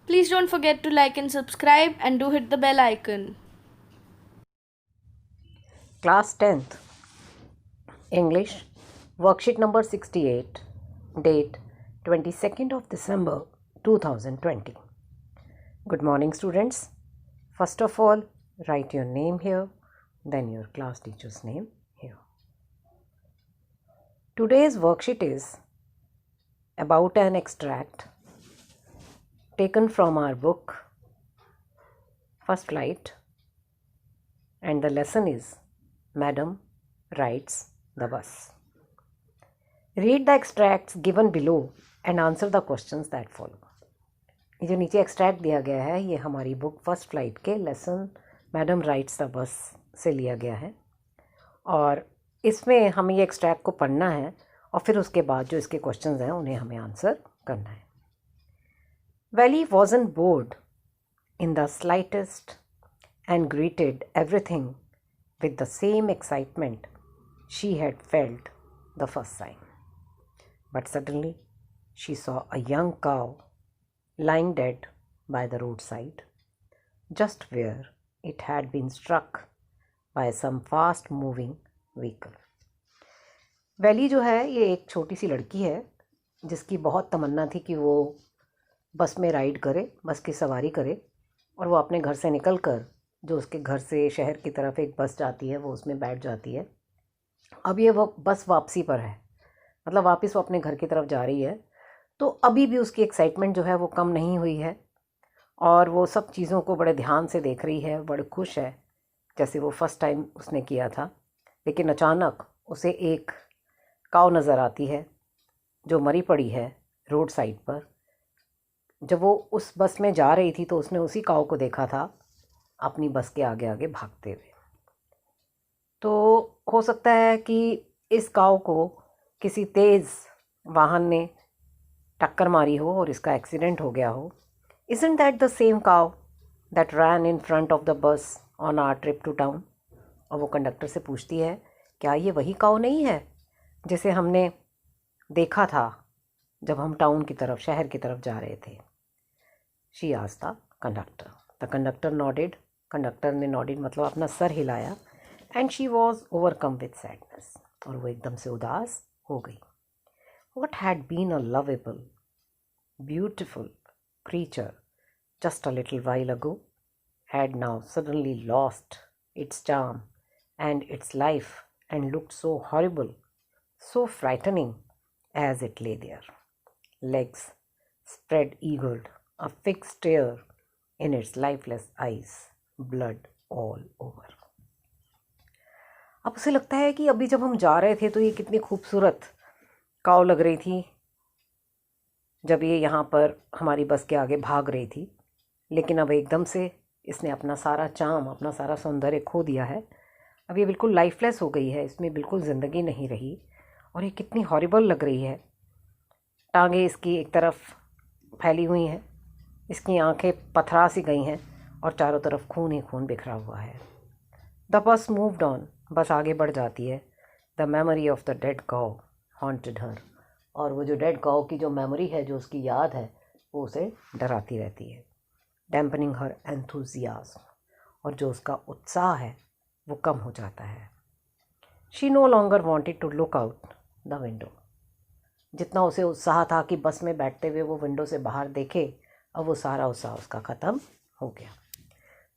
Please don't forget to like and subscribe and do hit the bell icon. Class 10th English Worksheet number 68. Date 22nd of December 2020. Good morning, students. First of all, write your name here, then your class teacher's name here. Today's worksheet is about an extract taken from our book First Flight, and the lesson is Madam Rides the Bus. Read the extracts given below and answer the questions that follow. ये जो नीचे extract दिया गया है ये हमारी book first flight के lesson madam rights the bus से लिया गया है और इसमें हमें ये एक्सट्रैक्ट को पढ़ना है और फिर उसके बाद जो इसके क्वेश्चंस हैं उन्हें हमें आंसर करना है. Valley wasn't bored in the slightest and greeted everything with the same excitement she had felt the first time. But suddenly she saw a young cow lying dead by the roadside, just where it had been struck by some fast moving vehicle. Valley जो है ये एक छोटी सी लड़की है जिसकी बहुत तमन्ना थी कि वो बस में राइड करे, बस की सवारी करे और वो अपने घर से निकल कर जो उसके घर से शहर की तरफ एक बस जाती है वो उसमें बैठ जाती है. अब ये वो बस वापसी पर है, मतलब वापस वो अपने घर की तरफ जा रही है. तो अभी भी उसकी एक्साइटमेंट जो है वो कम नहीं हुई है और वो सब चीज़ों को बड़े ध्यान से देख रही है, बड़े खुश है जैसे वो फर्स्ट टाइम उसने किया था. लेकिन अचानक उसे एक काव नज़र आती है जो मरी पड़ी है रोड साइड पर. जब वो उस बस में जा रही थी तो उसने उसी काव को देखा था अपनी बस के आगे आगे भागते हुए. तो हो सकता है कि इस काव को किसी तेज़ वाहन ने टक्कर मारी हो और इसका एक्सीडेंट हो गया हो. Isn't that the same cow that ran in front of the bus on our trip to town? और वो कंडक्टर से पूछती है क्या ये वही काव नहीं है जिसे हमने देखा था जब हम टाउन की तरफ शहर की तरफ जा रहे थे. She asked the conductor. The conductor nodded. Conductor ने नॉडिड मतलब अपना सर हिलाया. And she was overcome with sadness और वो एकदम से उदास हो गई. What had been a lovable, beautiful creature just a little while ago had now suddenly lost its charm and its life and looked so horrible, so frightening as it lay there, legs spread eagled, a fixed stare in its lifeless eyes, blood all over. अब उसे लगता है कि अभी जब हम जा रहे थे तो ये कितनी खूबसूरत काव लग रही थी जब ये यहाँ पर हमारी बस के आगे भाग रही थी. लेकिन अब एकदम से इसने अपना सारा चार्म, अपना सारा सौंदर्य खो दिया है. अब ये बिल्कुल लाइफलेस हो गई है, इसमें बिल्कुल ज़िंदगी नहीं रही और ये कितनी हॉरिबल लग रही है. टांगें इसकी एक तरफ फैली हुई हैं, इसकी आंखें पथरा सी गई हैं और चारों तरफ खून ही खून बिखरा हुआ है. The bus moved on. बस आगे बढ़ जाती है. The memory of the dead cow haunted her. और वो जो डेड काउ की जो मेमोरी है, जो उसकी याद है, वो उसे डराती रहती है. डैम्पनिंग हर एंथुजियाज्म. और जो उसका उत्साह है वो कम हो जाता है. She no longer wanted to look out the window. जितना उसे उत्साह था कि बस में बैठते हुए वो विंडो से बाहर देखे, अब वो सारा उत्साह उसका ख़त्म हो गया.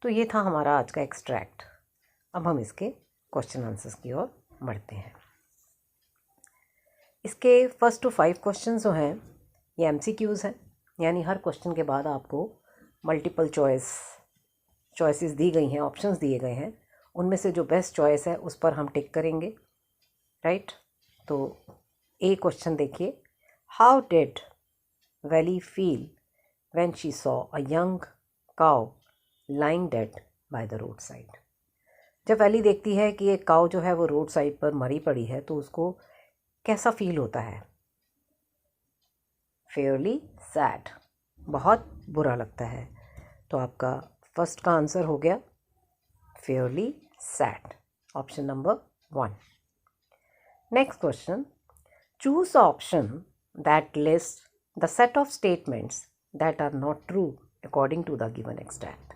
तो ये था हमारा आज का एक्सट्रैक्ट. अब हम इसके क्वेश्चन आंसर्स की ओर बढ़ते हैं. इसके 1 to 5 क्वेश्चन जो हैं ये MCQs हैं, यानी हर क्वेश्चन के बाद आपको मल्टीपल चॉइसेस दी गई हैं, ऑप्शंस दिए गए हैं. उनमें से जो बेस्ट चॉइस है उस पर हम टिक करेंगे. राइट. तो ए क्वेश्चन देखिए. How did valley feel when she saw a young cow lying dead by the road side. जब वैली देखती है कि एक काउ जो है वो रोड साइड पर मरी पड़ी है तो उसको कैसा फील होता है. Fairlie sad. बहुत बुरा लगता है. तो आपका फर्स्ट का आंसर हो गया fairly sad, option number 1. Next question. Choose option that list the set of statements that are not true according to the given extract.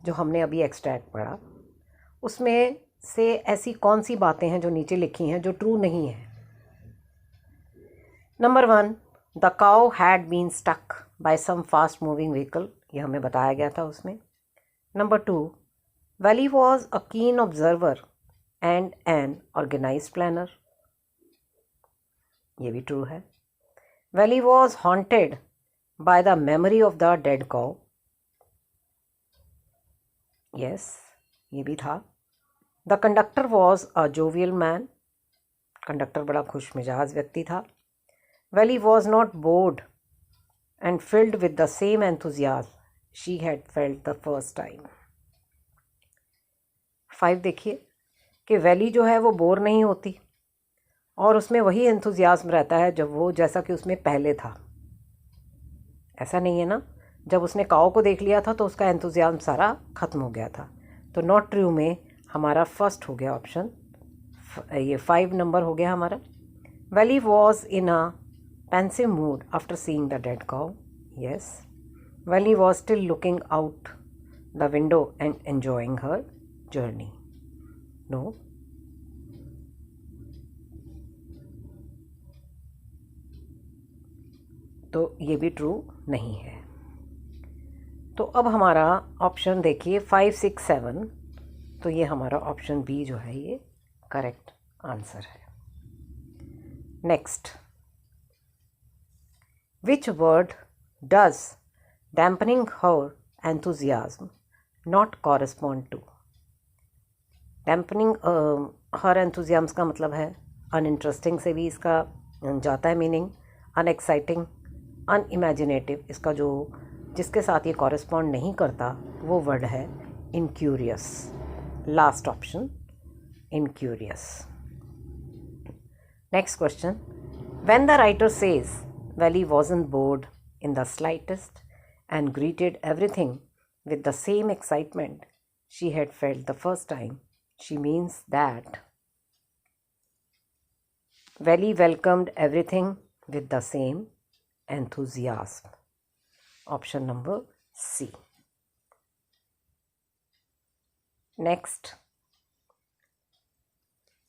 जो हमने अभी एक्सट्रैक्ट पढ़ा उसमें से ऐसी कौन सी बातें हैं जो नीचे लिखी हैं जो ट्रू नहीं है। Number 1, the cow had been stuck by some fast moving vehicle, ये हमें बताया गया था उसमें। Number 2, valley was a keen observer and an organised planner, ये भी ट्रू है। Valli was haunted by the memory of the dead cow, yes, ये भी था। The conductor was a jovial man, conductor बड़ा खुश मिजाज व्यक्ति था। Valli was not bored and filled with the same enthusiasm she had felt the first time. 5 देखिए कि वैली जो है वो बोर नहीं होती और उसमें वही एंथुजियाज्म रहता है जब वो जैसा कि उसमें पहले था। ऐसा नहीं है ना, जब उसने काऊ को देख लिया था तो उसका एंथुजियाज्म सारा ख़त्म हो गया था। तो नॉट ट्रू में हमारा फर्स्ट हो गया ऑप्शन, ये 5 नंबर हो गया हमारा। Valley was in a pensive mood after seeing the dead cow, yes. Valley was still looking out the window and enjoying her journey, no. तो ये भी ट्रू नहीं है। तो अब हमारा ऑप्शन देखिए 5, 6, 7, तो ये हमारा ऑप्शन बी जो है ये करेक्ट आंसर है। Next, which word does dampening her enthusiasm not correspond to? dampening her enthusiasm का मतलब है uninteresting से भी इसका जाता है मीनिंग, unexciting, unimaginative, इसका जो जिसके साथ ये correspond नहीं करता वो वर्ड है incurious, last option incurious। next question, when the writer says Valley wasn't bored in the slightest and greeted everything with the same excitement she had felt the first time, she means that Valley welcomed everything with the same enthusiasm. Option number C. Next,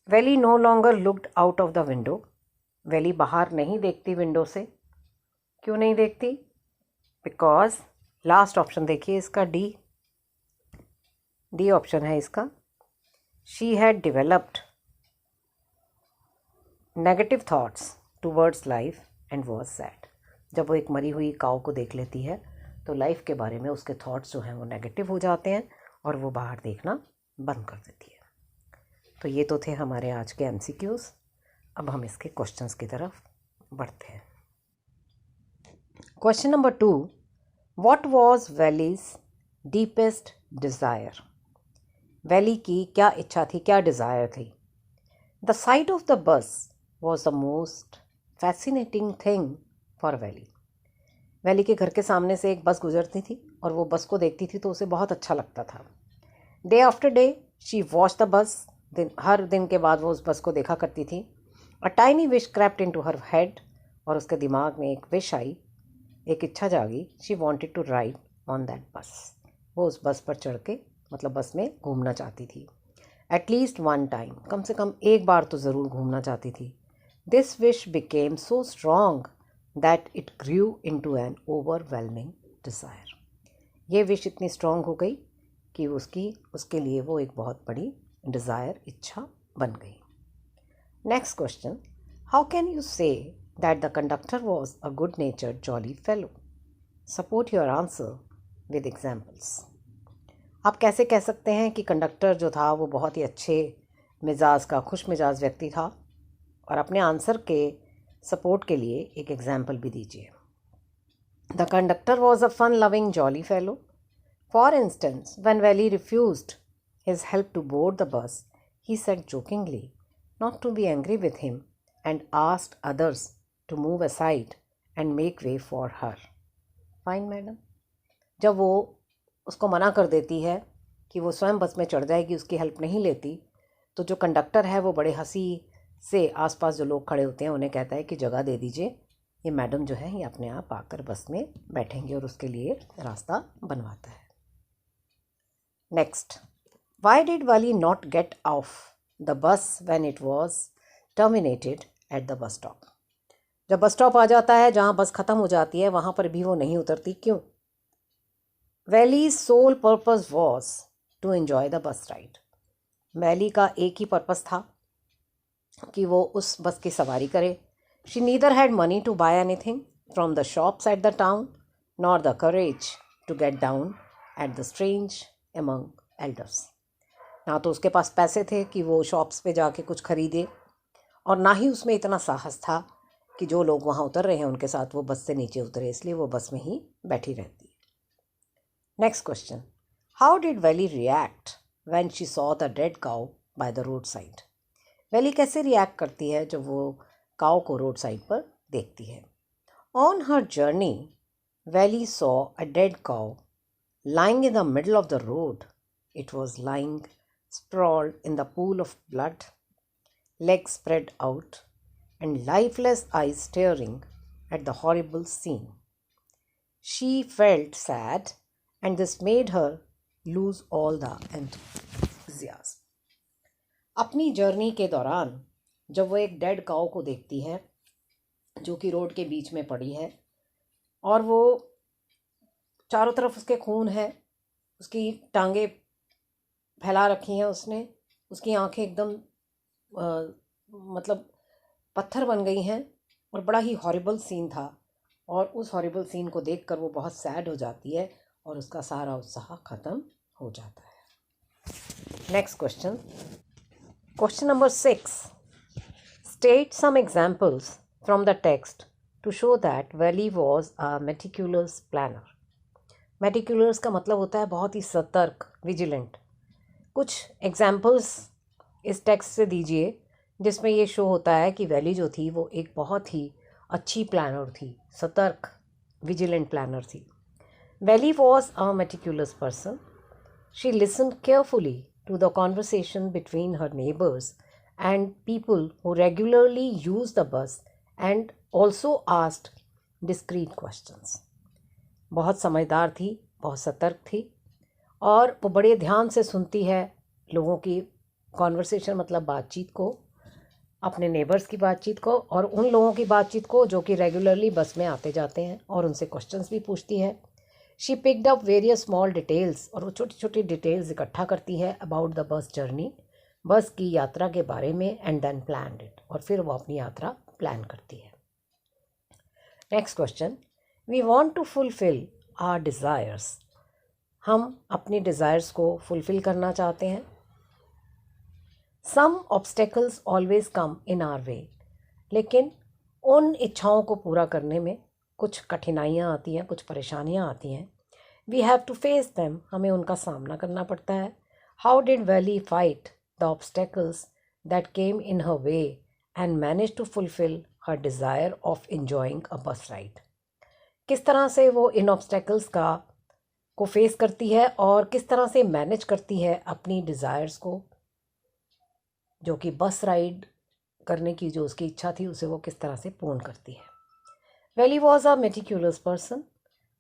Valley no longer looked out of the window. Valley बाहर नहीं देखती window से। क्यों नहीं देखती? Because last option देखिए इसका D option है इसका। She had developed negative thoughts towards life and was sad. जब वो एक मरी हुई काऊ को देख लेती है तो लाइफ के बारे में उसके थॉट्स जो हैं वो नेगेटिव हो जाते हैं और वो बाहर देखना बंद कर देती है। तो ये तो थे हमारे आज के MCQs। अब हम इसके क्वेश्चंस की तरफ बढ़ते हैं। Question number 2, what was valleys deepest desire? Valley की क्या इच्छा थी, क्या डिज़ायर थी? The site of the bus was the most fascinating thing for valley. Valley के घर के सामने से एक बस गुजरती थी और वो बस को देखती थी तो उसे बहुत अच्छा लगता था। Day after day she watch the bus, हर दिन के बाद वो उस बस को देखा करती थी। A tiny wish crept into her head, और उसके दिमाग में एक विश आई, एक इच्छा जागी। She wanted to ride on that bus, वो उस बस पर चढ़ के मतलब बस में घूमना चाहती थी। एटलीस्ट वन टाइम, कम से कम एक बार तो ज़रूर घूमना चाहती थी। This wish became so strong that it grew into an overwhelming desire. ये विश इतनी स्ट्रॉन्ग हो गई कि उसके लिए वो एक बहुत बड़ी डिज़ायर, इच्छा बन गई। Next question, how can you say that the conductor was a good नेचर्ड jolly fellow? Support your answer with examples. आप कैसे कह सकते हैं कि कंडक्टर जो था वो बहुत ही अच्छे मिजाज का खुश मिजाज व्यक्ति था? और अपने आंसर के सपोर्ट के लिए एक एग्जाम्पल भी दीजिए। The conductor was a fun loving jolly fellow. For instance, when Valli refused his help to board the bus, he said jokingly not to be angry with him and asked others to move aside and make way for her. Fine, madam. जब वो उसको मना कर देती है कि वो स्वयं बस में चढ़ जाएगी, उसकी हेल्प नहीं लेती, तो जो कंडक्टर है वो बड़े हंसी से आसपास जो लोग खड़े होते हैं उन्हें कहता है कि जगह दे दीजिए ये मैडम जो है ये अपने आप आकर बस में बैठेंगे और उसके लिए रास्ता बनवाता है। नेक्स्ट, वाई डिड वाली not gate of the bus when it was terminated at the bus stop? जब बस स्टॉप आ जाता है, जहाँ बस ख़त्म हो जाती है, वहाँ पर भी वो नहीं उतरती, क्यों? Valli's sole purpose was to enjoy the bus ride. Valli का एक ही पर्पस था कि वो उस बस की सवारी करे। She neither had money to buy anything from the shops at the town nor the courage to get down at the strange among elders. ना तो उसके पास पैसे थे कि वो शॉप्स पे जाके कुछ खरीदे, और ना ही उसमें इतना साहस था कि जो लोग वहाँ उतर रहे हैं उनके साथ वो बस से नीचे उतरे, इसलिए वो बस में ही बैठी रहती है। Next question, how did valley react when she saw the dead cow by the road side? Valley कैसे रिएक्ट करती है जब वो काउ को रोड साइड पर देखती है? On her journey valley saw a dead cow lying in the middle of the road. It was lying sprawled in the pool of blood, legs spread out, and lifeless eyes staring at the horrible scene. She felt sad, and this made her lose all the enthusiasm. अपनी journey के दौरान जब वो एक dead cow को देखती है जो कि रोड के बीच में पड़ी है, और वो चारों तरफ उसके खून है, उसकी टांगे फैला रखी हैं उसने, उसकी आंखें एकदम मतलब पत्थर बन गई हैं, और बड़ा ही हॉरिबल सीन था, और उस हॉरिबल सीन को देखकर वो बहुत सैड हो जाती है और उसका सारा उत्साह ख़त्म हो जाता है। Next question, question number 6, state some examples from the text to show that Valli was a meticulous planner. Meticulous का मतलब होता है बहुत ही सतर्क, विजिलेंट। कुछ एग्जाम्पल्स इस टेक्स्ट से दीजिए जिसमें ये शो होता है कि वैली जो थी वो एक बहुत ही अच्छी प्लानर थी, सतर्क, विजिलेंट प्लानर थी। Valli was a meticulous person. She listened carefully to the conversation between her neighbours and people who regularly use the bus and also asked discreet questions. बहुत समझदार थी, बहुत सतर्क थी, और वो बड़े ध्यान से सुनती है लोगों की कॉन्वर्सेशन, मतलब बातचीत को, अपने नेबर्स की बातचीत को, और उन लोगों की बातचीत को जो कि रेगुलरली बस में आते जाते हैं, और उनसे क्वेश्चंस भी पूछती है। She picked up various small details, और वो छोटी छोटी डिटेल्स इकट्ठा करती है अबाउट द बस जर्नी, बस की यात्रा के बारे में, एंड देन प्लान्ड इट, और फिर वो अपनी यात्रा प्लान करती है। Next question, we want to fulfil our desires. हम अपनी डिज़ायर्स को फुलफ़िल करना चाहते हैं। Some obstacles always come in our way. लेकिन उन इच्छाओं को पूरा करने में कुछ कठिनाइयाँ आती हैं, कुछ परेशानियाँ आती हैं। We have to face them, हमें उनका सामना करना पड़ता है। How did Valli fight the obstacles that came in her way and manage to fulfil her desire of enjoying a bus ride? किस तरह से वो इन ऑब्स्टेकल्स को फेस करती है और किस तरह से मैनेज करती है अपनी डिज़ायर्स को, जो कि बस राइड करने की जो उसकी इच्छा थी उसे वो किस तरह से पूर्ण करती है। Valli was a meticulous person.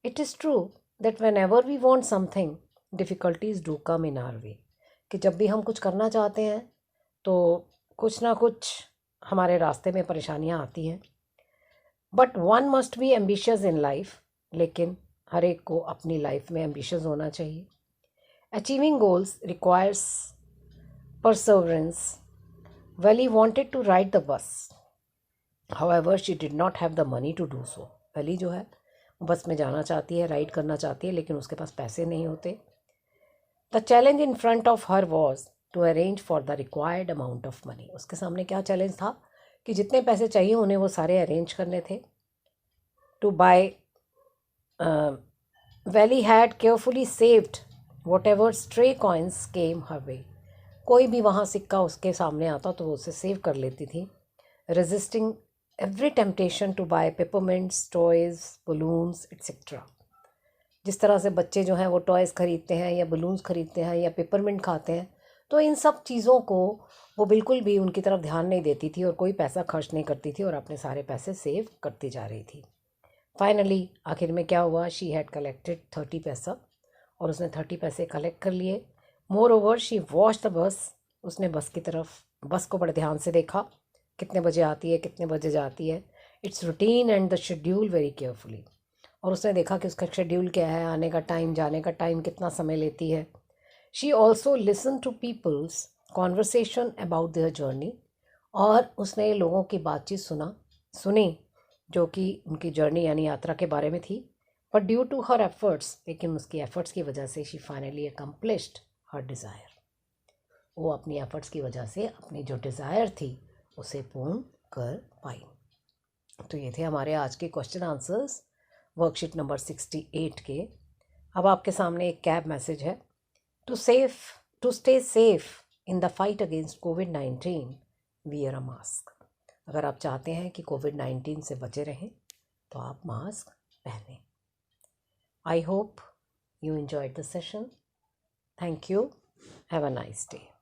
It is true that whenever we want something difficulties do come in our way, कि जब भी हम कुछ करना चाहते हैं तो कुछ ना कुछ हमारे रास्ते में परेशानियाँ आती हैं। But one must be ambitious in life, लेकिन हर एक को अपनी लाइफ में एम्बिशियस होना चाहिए। Achieving goals requires perseverance. Valli wanted to ride the bus, however she did not have the money to do so. Valli जो है बस में जाना चाहती है, राइड करना चाहती है, लेकिन उसके पास पैसे नहीं होते। The challenge in front of her was to arrange for the required amount of money. उसके सामने क्या चैलेंज था कि जितने पैसे चाहिए उन्हें वो सारे अरेंज करने थे। To buy Valli had carefully saved whatever stray coins came her way. कोई भी वहाँ सिक्का उसके सामने आता तो वो उसे सेव कर लेती थी। Resisting every temptation to buy peppermints, toys, balloons etcetera. जिस तरह से बच्चे जो हैं वो टॉयज़ ख़रीदते हैं या बलून्स ख़रीदते हैं या पेपरमेंट खाते हैं, तो इन सब चीज़ों को वो बिल्कुल भी उनकी तरफ ध्यान नहीं देती थी और कोई पैसा खर्च नहीं करती थी और अपने सारे पैसे सेव करती जा रही थी। फाइनली आखिर में क्या हुआ, शी हैड कलेक्टेड 30 पैसा और उसने 30 पैसे कलेक्ट कर लिए। More over she watch the बस, उसने बस को बड़े ध्यान से देखा, कितने बजे आती है कितने बजे जाती है, it's routine and the schedule very carefully. और उसने देखा कि उसका शेड्यूल क्या है, आने का टाइम जाने का टाइम कितना समय लेती है। She also listen to people's conversation about their journey, और उसने लोगों की बातचीत सुनी जो कि उनकी जर्नी यानी यात्रा के बारे में थी। But due to her efforts, लेकिन उसकी एफर्ट्स की वजह से she finally accomplished her desire. वो अपनी एफर्ट्स की वजह से अपनी जो डिज़ायर थी उसे पूर्ण कर पाई। तो ये थे हमारे आज के क्वेश्चन आंसर्स वर्कशीट नंबर 68 के। अब आपके सामने एक कैब मैसेज है, to stay safe in the fight against कोविड-19 वियर अ मास्क। अगर आप चाहते हैं कि कोविड-19 से बचे रहें तो आप मास्क पहनें। I hope you enjoyed the session. Thank you. Have a nice day.